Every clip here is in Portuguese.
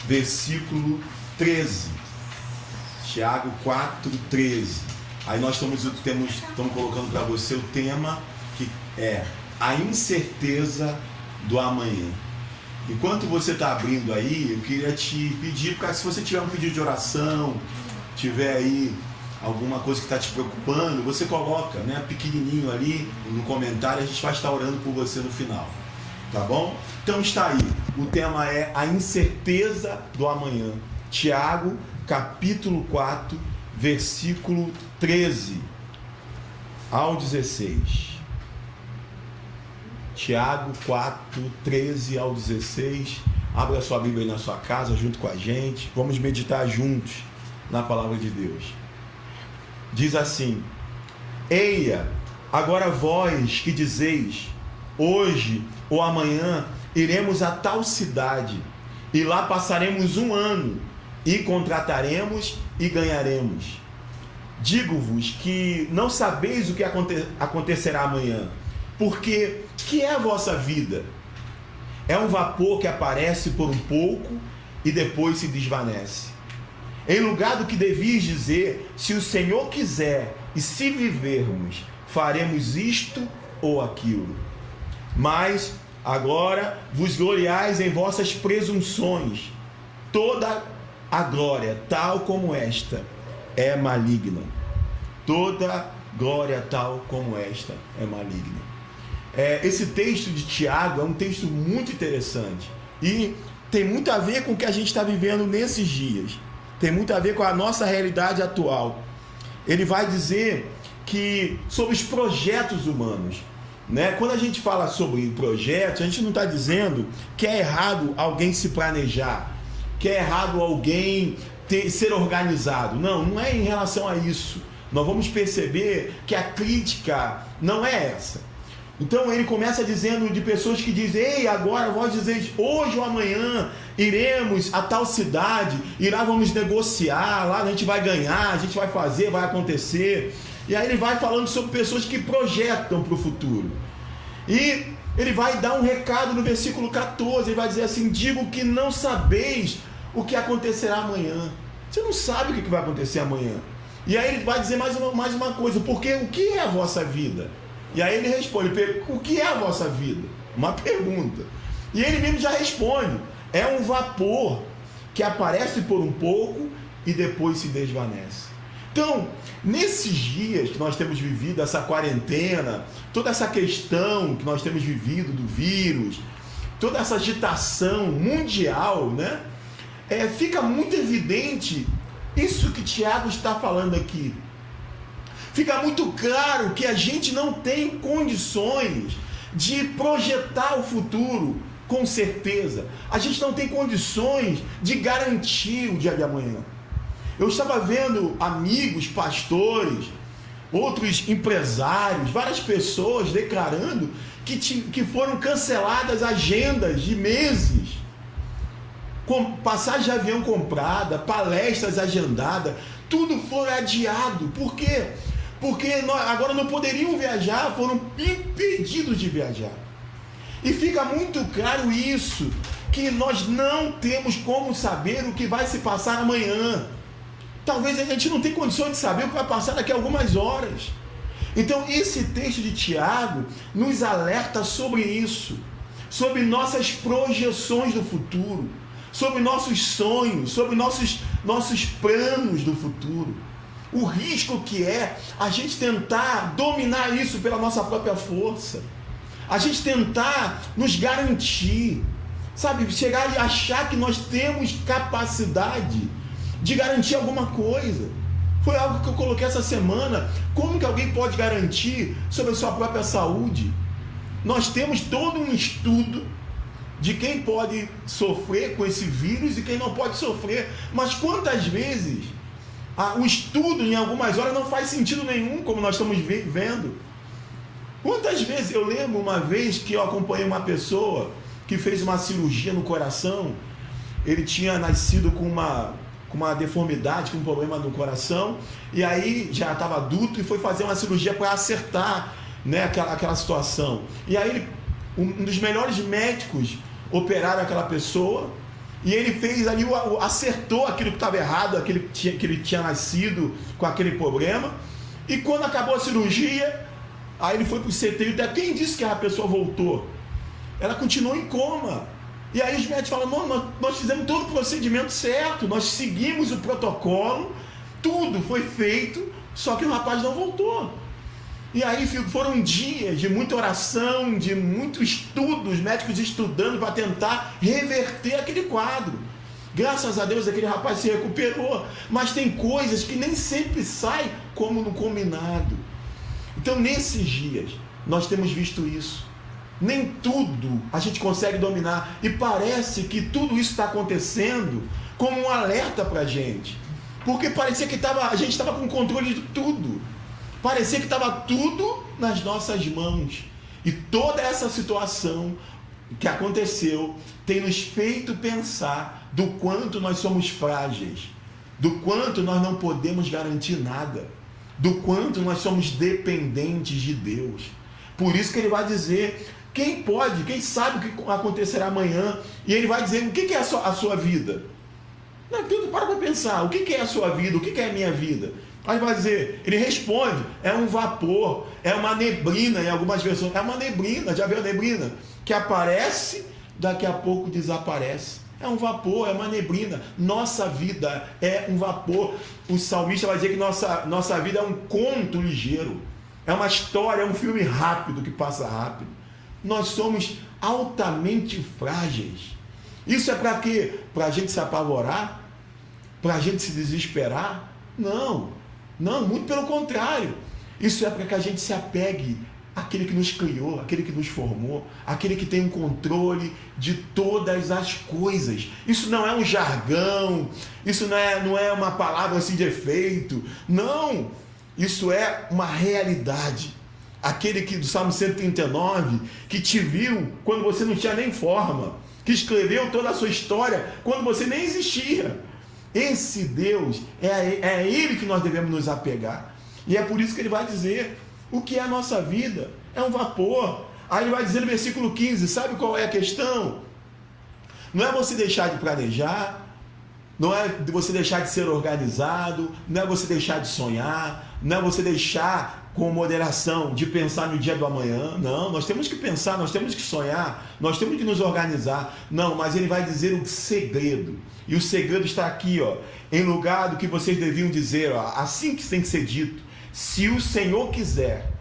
versículo 13. Tiago 4, 13. Aí nós estamos colocando para você o tema que é a incerteza do amanhã. Enquanto você está abrindo aí, eu queria te pedir, porque se você tiver um pedido de oração, tiver aí alguma coisa que está te preocupando, você coloca, né, pequenininho ali no comentário, a gente vai estar orando por você no final, tá bom? Então está aí, o tema é a incerteza do amanhã. Tiago, capítulo 4, versículo 13 ao 16. Tiago 4, 13 ao 16. Abra sua Bíblia aí na sua casa junto com a gente. Vamos meditar juntos na palavra de Deus. Diz assim: Eia, agora vós que dizeis, hoje ou amanhã iremos a tal cidade, e lá passaremos um ano, e contrataremos e ganharemos. Digo-vos que não sabeis o que acontecerá amanhã, porque que é a vossa vida? É um vapor que aparece por um pouco e depois se desvanece. Em lugar do que devias dizer, se o Senhor quiser e se vivermos, faremos isto ou aquilo. Mas agora vos gloriais em vossas presunções. Toda a glória, tal como esta, é maligna. Toda glória, tal como esta, é maligna. Esse texto de Tiago é um texto muito interessante e tem muito a ver com o que a gente está vivendo nesses dias. Tem muito a ver com a nossa realidade atual. Ele vai dizer que sobre os projetos humanos, né? Quando a gente fala sobre projetos, a gente não está dizendo que é errado alguém se planejar, que é errado alguém ser organizado. Não é em relação a isso. Nós vamos perceber que a crítica não é essa. Então ele começa dizendo de pessoas que dizem: ei, agora vós dizeis, hoje ou amanhã iremos a tal cidade, e lá vamos negociar, lá a gente vai ganhar, a gente vai fazer, vai acontecer. E aí ele vai falando sobre pessoas que projetam para o futuro. E ele vai dar um recado no versículo 14, ele vai dizer assim: digo que não sabeis o que acontecerá amanhã. Você não sabe o que vai acontecer amanhã. E aí ele vai dizer mais uma coisa: porque o que é a vossa vida? E aí ele responde: o que é a vossa vida? Uma pergunta. E ele mesmo já responde: é um vapor que aparece por um pouco e depois se desvanece. Então, nesses dias que nós temos vivido, essa quarentena, toda essa questão que nós temos vivido do vírus, toda essa agitação mundial, né? Fica muito evidente isso que Tiago está falando aqui. Fica muito claro que a gente não tem condições de projetar o futuro com certeza. A gente não tem condições de garantir o dia de amanhã. Eu estava vendo amigos, pastores, outros empresários, várias pessoas declarando que foram canceladas agendas de meses, com passagem de avião comprada, palestras agendadas, tudo foi adiado. Por quê? Porque agora não poderiam viajar, foram impedidos de viajar. E fica muito claro isso, que nós não temos como saber o que vai se passar amanhã. Talvez a gente não tenha condições de saber o que vai passar daqui a algumas horas. Então esse texto de Tiago nos alerta sobre isso, sobre nossas projeções do futuro, sobre nossos sonhos, sobre nossos planos do futuro. O risco que é a gente tentar dominar isso pela nossa própria força, a gente tentar nos garantir, sabe, chegar e achar que nós temos capacidade de garantir alguma coisa. Foi algo que eu coloquei essa semana. Como que alguém pode garantir sobre a sua própria saúde? Nós temos todo um estudo de quem pode sofrer com esse vírus e quem não pode sofrer, mas quantas vezes o estudo em algumas horas não faz sentido nenhum, como nós estamos vendo. Quantas vezes eu lembro uma vez que eu acompanhei uma pessoa que fez uma cirurgia no coração. Ele tinha nascido com uma deformidade, com um problema no coração, e aí já estava adulto e foi fazer uma cirurgia para acertar, né, aquela situação. E aí um dos melhores médicos operaram aquela pessoa, E ele fez ali, acertou aquilo que estava errado, aquilo que ele tinha nascido com aquele problema. E quando acabou a cirurgia, aí ele foi para o CTI. Até quem disse que a pessoa voltou? Ela continuou em coma. E aí os médicos falam, não, nós fizemos todo o procedimento certo, nós seguimos o protocolo, tudo foi feito, só que o rapaz não voltou. E aí foram dias de muita oração, de muito estudo, os médicos estudando para tentar reverter aquele quadro. Graças a Deus aquele rapaz se recuperou, mas tem coisas que nem sempre saem como no combinado. Então nesses dias nós temos visto isso. Nem tudo a gente consegue dominar, e parece que tudo isso está acontecendo como um alerta para a gente, porque parecia que a gente estava com controle de tudo, parecia que estava tudo nas nossas mãos, e toda essa situação que aconteceu tem nos feito pensar do quanto nós somos frágeis, do quanto nós não podemos garantir nada, do quanto nós somos dependentes de Deus. Por isso que ele vai dizer, quem sabe o que acontecerá amanhã, e ele vai dizer, o que é a sua vida? Não, tudo para pensar, o que é a sua vida, o que é a minha vida? Aí vai dizer, ele responde, é um vapor, é uma neblina, em algumas versões, é uma neblina, já viu a neblina? Que aparece, daqui a pouco desaparece. É um vapor, é uma neblina. Nossa vida é um vapor. O salmista vai dizer que nossa vida é um conto ligeiro. É uma história, é um filme rápido que passa rápido. Nós somos altamente frágeis. Isso é para quê? Para a gente se apavorar? Para a gente se desesperar? Não, muito pelo contrário. Isso é para que a gente se apegue àquele que nos criou, àquele que nos formou, àquele que tem um controle de todas as coisas. Isso não é um jargão, isso não é uma palavra assim de efeito. Não, isso é uma realidade. Aquele que do Salmo 139, que te viu quando você não tinha nem forma, que escreveu toda a sua história quando você nem existia. Esse Deus, é a Ele que nós devemos nos apegar. E é por isso que ele vai dizer, o que é a nossa vida? É um vapor. Aí ele vai dizer no versículo 15, sabe qual é a questão? Não é você deixar de planejar, não é você deixar de ser organizado, não é você deixar de sonhar, não é você deixar com moderação de pensar no dia do amanhã. Não, nós temos que pensar, nós temos que sonhar, nós temos que nos organizar. Não, mas ele vai dizer o segredo. E o segredo está aqui, em lugar do que vocês deviam dizer, assim que tem que ser dito. Se o Senhor quiser,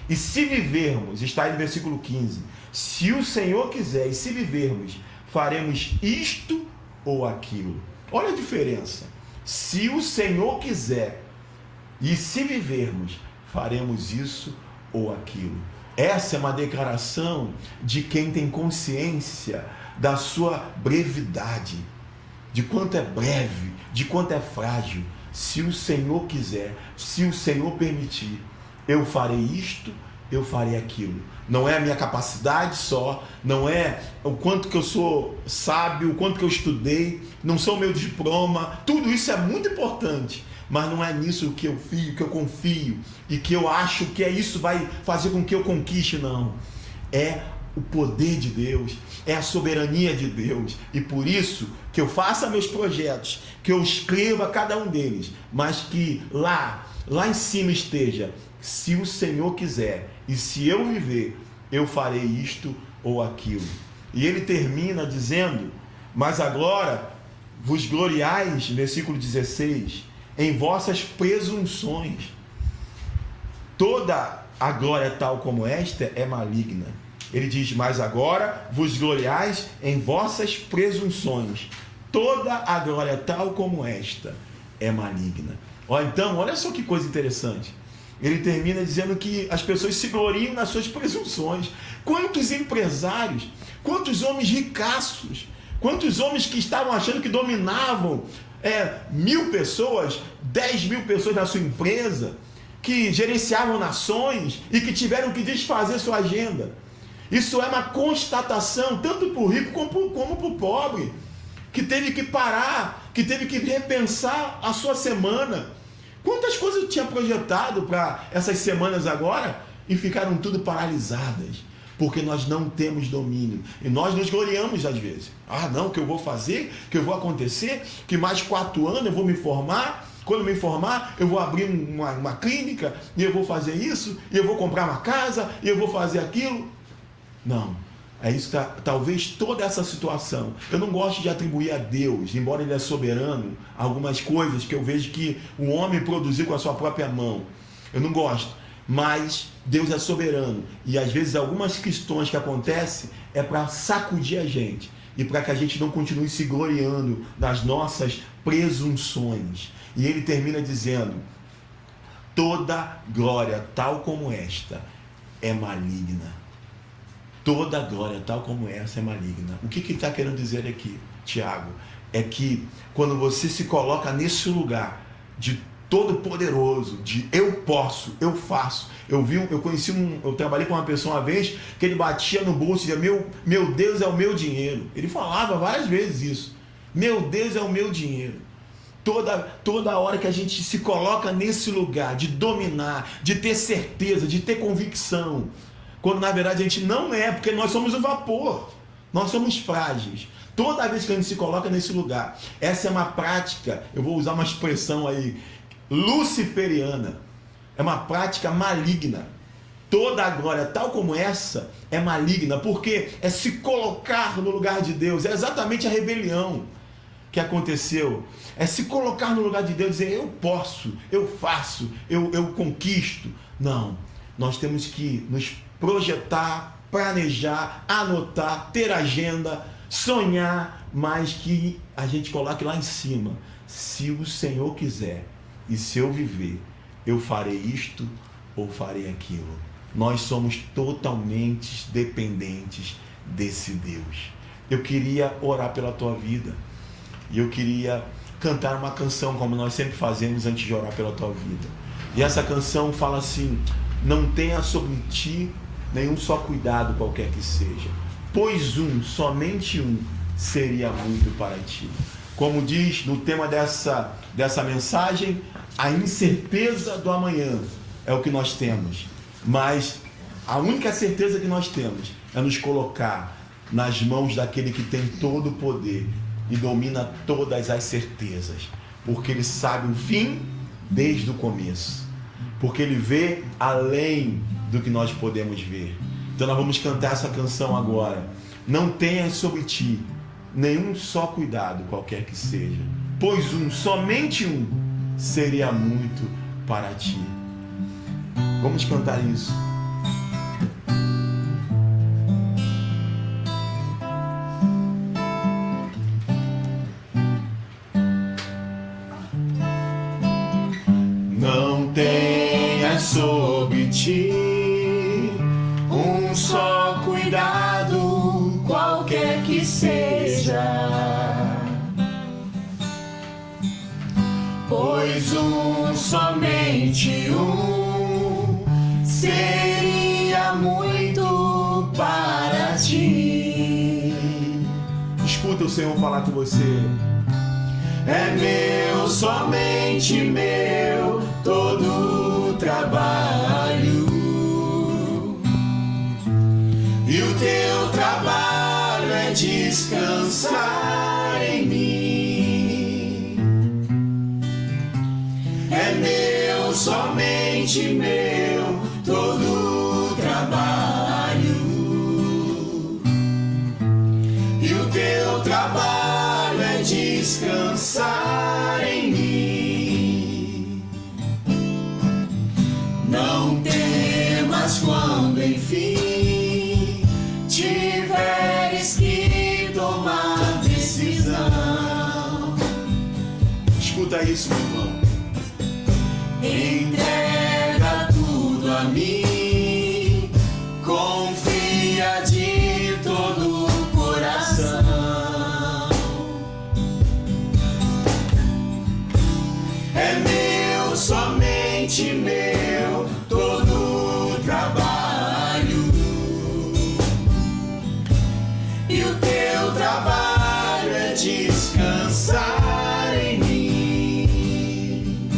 e se vivermos, está aí no versículo 15, se o Senhor quiser e se vivermos, faremos isto ou aquilo. Olha a diferença. Se o Senhor quiser e se vivermos, faremos isso ou aquilo. Essa é uma declaração de quem tem consciência da sua brevidade, de quanto é breve, de quanto é frágil. Se o Senhor quiser, se o Senhor permitir, eu farei isto, eu farei aquilo. Não é a minha capacidade só, não é o quanto que eu sou sábio, o quanto que eu estudei, não sou o meu diploma, tudo isso é muito importante, mas não é nisso que eu confio e que eu acho que isso vai fazer com que eu conquiste, não. É o poder de Deus, é a soberania de Deus, e por isso que eu faça meus projetos, que eu escreva cada um deles, mas que lá em cima esteja, se o Senhor quiser, e se eu viver, eu farei isto ou aquilo. E ele termina dizendo, mas agora vos gloriais, versículo 16, em vossas presunções. Toda a glória tal como esta é maligna. Ele diz, mas agora vos gloriais em vossas presunções. Toda a glória tal como esta é maligna. Então, olha só que coisa interessante. Ele termina dizendo que as pessoas se gloriam nas suas presunções. Quantos empresários, quantos homens ricaços, quantos homens que estavam achando que dominavam 1.000 pessoas, 10.000 pessoas na sua empresa, que gerenciavam nações e que tiveram que desfazer sua agenda. Isso é uma constatação, tanto para o rico como para o pobre, que teve que parar, que teve que repensar a sua semana. Quantas coisas eu tinha projetado para essas semanas agora e ficaram tudo paralisadas? porque nós não temos domínio. E nós nos gloriamos às vezes. Ah, não, que eu vou fazer, que eu vou acontecer, que mais 4 anos eu vou me formar. Quando me formar, eu vou abrir uma clínica, e eu vou fazer isso, e eu vou comprar uma casa, e eu vou fazer aquilo. Não. É isso que talvez toda essa situação. Eu não gosto de atribuir a Deus, embora Ele é soberano, algumas coisas que eu vejo que o homem produziu com a sua própria mão. Eu não gosto. Mas Deus é soberano. E às vezes algumas questões que acontecem é para sacudir a gente. E para que a gente não continue se gloriando nas nossas presunções. E Ele termina dizendo: toda glória tal como esta é maligna. Toda glória tal como essa é maligna. O que ele está querendo dizer aqui, Tiago? É que quando você se coloca nesse lugar de todo poderoso, de eu posso, eu faço. Eu trabalhei com uma pessoa uma vez que ele batia no bolso e dizia: meu Deus é o meu dinheiro. Ele falava várias vezes isso. Meu Deus é o meu dinheiro. Toda hora que a gente se coloca nesse lugar de dominar, de ter certeza, de ter convicção, quando na verdade a gente não é, porque nós somos o vapor, nós somos frágeis. Toda vez que a gente se coloca nesse lugar, essa é uma prática, eu vou usar uma expressão aí, luciferiana, é uma prática maligna. Toda a glória tal como essa é maligna, porque é se colocar no lugar de Deus, é exatamente a rebelião que aconteceu, é se colocar no lugar de Deus e dizer: eu posso, eu faço, eu conquisto. Não, nós temos que nos projetar, planejar, anotar, ter agenda, sonhar, mas que a gente coloque lá em cima: se o Senhor quiser e se eu viver, eu farei isto ou farei aquilo. Nós somos totalmente dependentes desse Deus. Eu queria orar pela tua vida e eu queria cantar uma canção, como nós sempre fazemos antes de orar pela tua vida. E essa canção fala assim: não tenha sobre ti nenhum só cuidado qualquer que seja, pois somente um seria muito para ti. Como diz no tema dessa mensagem, a incerteza do amanhã é o que nós temos, mas a única certeza que nós temos é nos colocar nas mãos daquele que tem todo o poder e domina todas as certezas, porque Ele sabe o fim desde o começo, porque Ele vê além do que nós podemos ver. Então nós vamos cantar essa canção agora. Não tenhas sobre ti nenhum só cuidado qualquer que seja, pois somente um seria muito para ti. Vamos cantar isso. Não tenhas sobre ti um só cuidado qualquer que seja, pois somente um seria muito para ti. Escuta o Senhor falar com você: é meu, somente meu, todo o trabalho, e o teu trabalho é descansar em mim. É meu, somente meu, todo o trabalho, e o teu trabalho é descansar em mim. Não temas quando enfim tiveres que tomar decisão. Escuta isso, meu irmão. Entrega tudo a mim, confia de todo o coração. É meu, somente meu, todo o trabalho, e o teu trabalho é descansar em mim.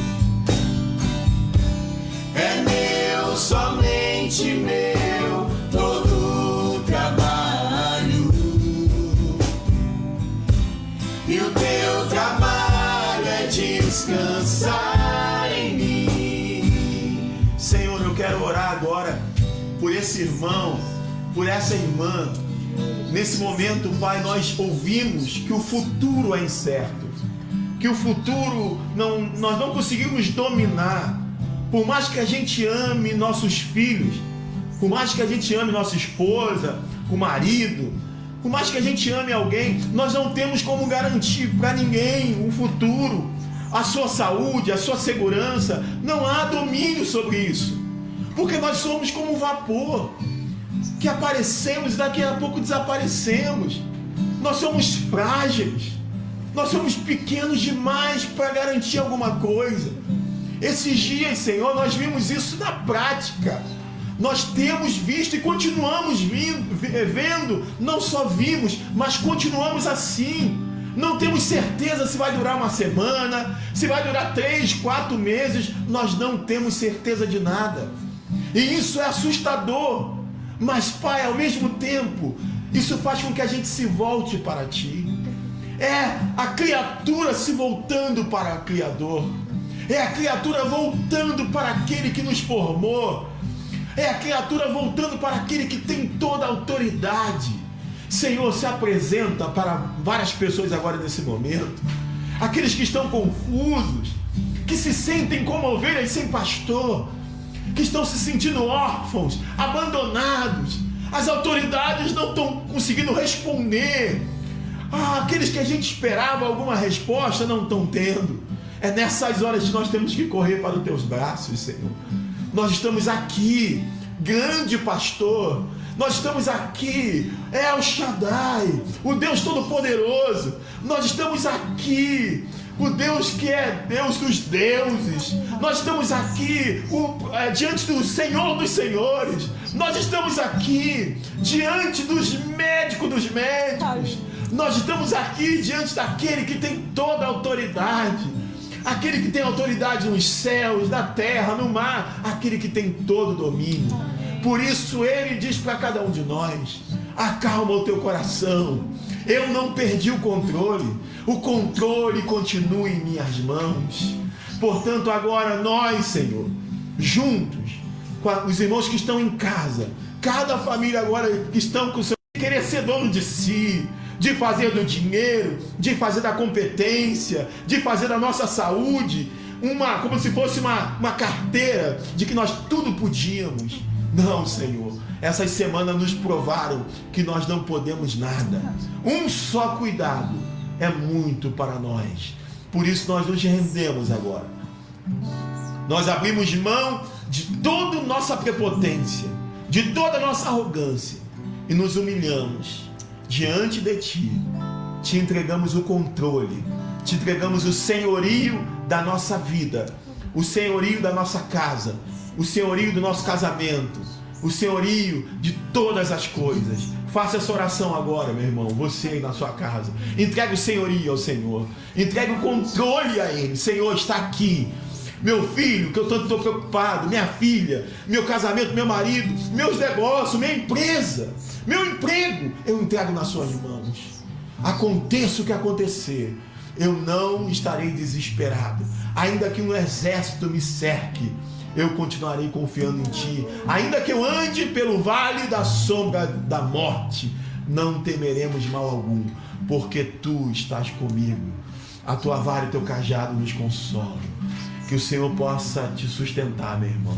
É meu, somente meu, todo descansar em mim. Senhor, eu quero orar agora por esse irmão, por essa irmã. Nesse momento, Pai, nós ouvimos que o futuro é incerto, que o futuro nós não conseguimos dominar. Por mais que a gente ame nossos filhos, por mais que a gente ame nossa esposa, o marido, por mais que a gente ame alguém, nós não temos como garantir para ninguém um futuro, a sua saúde, a sua segurança. Não há domínio sobre isso, porque nós somos como um vapor, que aparecemos e daqui a pouco desaparecemos. Nós somos frágeis, nós somos pequenos demais para garantir alguma coisa. Esses dias, Senhor, nós vimos isso na prática. Nós temos visto e continuamos vendo, não só vimos, mas continuamos assim. Não temos certeza se vai durar uma semana, se vai durar 3, 4 meses, nós não temos certeza de nada. E isso é assustador, mas Pai, ao mesmo tempo, isso faz com que a gente se volte para Ti. É a criatura se voltando para o Criador, é a criatura voltando para aquele que nos formou, é a criatura voltando para aquele que tem toda a autoridade. Senhor, se apresenta para várias pessoas agora nesse momento, aqueles que estão confusos, que se sentem como ovelhas sem pastor, que estão se sentindo órfãos, abandonados, as autoridades não estão conseguindo responder, aqueles que a gente esperava alguma resposta não estão tendo. É nessas horas que nós temos que correr para os teus braços, Senhor. Nós estamos aqui, grande pastor, nós estamos aqui, é El Shaddai, o Deus Todo-Poderoso. Nós estamos aqui, o Deus que é Deus dos deuses. Nós estamos aqui diante do Senhor dos senhores. Nós estamos aqui diante dos médicos dos médicos. Nós estamos aqui diante daquele que tem toda a autoridade, aquele que tem autoridade nos céus, na terra, no mar, aquele que tem todo o domínio. Por isso ele diz para cada um de nós: acalma o teu coração, eu não perdi o controle continua em minhas mãos. Portanto, agora nós, Senhor, juntos com os irmãos que estão em casa, cada família agora que estão com o seu querer ser dono de si, de fazer do dinheiro, de fazer da competência, de fazer da nossa saúde como se fosse uma carteira de que nós tudo podíamos. Não, Senhor, essas semanas nos provaram que nós não podemos nada. Um só cuidado é muito para nós. Por isso nós nos rendemos agora. Nós abrimos mão de toda nossa prepotência, de toda nossa arrogância, e nos humilhamos diante de Ti. Te entregamos o controle, te entregamos o senhorio da nossa vida, o senhorio da nossa casa, o senhorio do nosso casamento, o senhorio de todas as coisas. Faça essa oração agora, meu irmão, você aí na sua casa. Entregue o senhorio ao Senhor, entregue o controle a Ele. Senhor, está aqui meu filho, que eu tanto estou preocupado, minha filha, meu casamento, meu marido, meus negócios, minha empresa, meu emprego, eu entrego nas suas mãos. Aconteça o que acontecer, eu não estarei desesperado. Ainda que um exército me cerque, eu continuarei confiando em Ti. Ainda que eu ande pelo vale da sombra da morte, não temeremos mal algum, porque Tu estás comigo. A Tua vara e o Teu cajado nos consolam. Que o Senhor possa te sustentar, meu irmão.